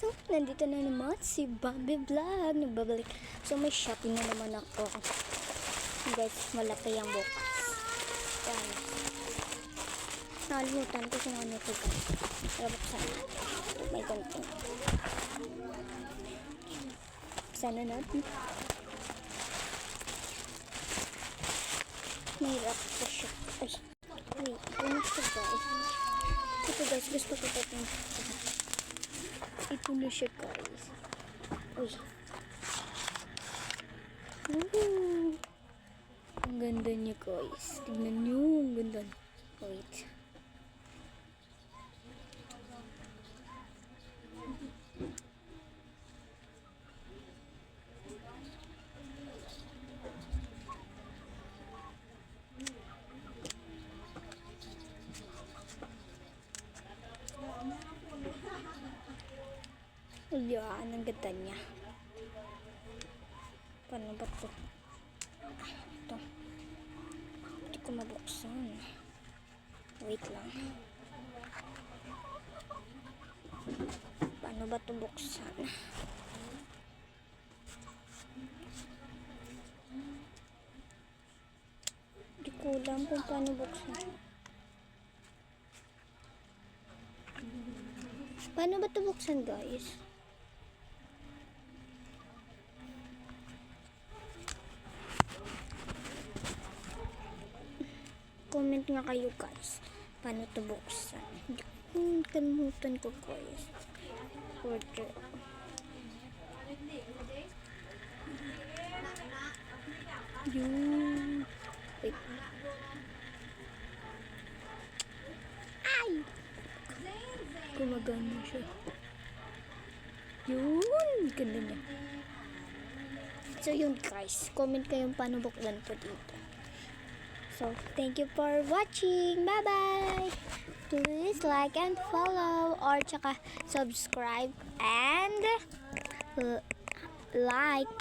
So, nandito na naman si Bambi Vlog. Nagbabalik. So, may shopping na naman ako. Guys, malaki ang bukas. Yan. Nakalimutan ko kung ano ito guys. Pero buksan natin. May konting. Buksan na natin. Mahirap po siya. Ay, wait. Ano siya guys? Ito guys, gusto ko ito. Ito na siya guys. Uy. Ang ganda niya guys. Tignan niyo. Ang ganda. Wait. Ayan, ang ganda niya. Paano ba ito? Ito. Hindi ko mabuksan. Wait lang. Paano ba ito buksan? Hindi ko alam kung paano buksan. Paano ba ito buksan guys? Comment nga kayo guys. Paano ito buksan? Kalimutan ko guys. Order. Yun. Wait. Ay! Gumagana siya. Yun. Ganda niya. So yun guys. Comment kayo paano buksan po dito. So, thank you for watching. Bye-bye. Please like and follow or tsaka subscribe and like.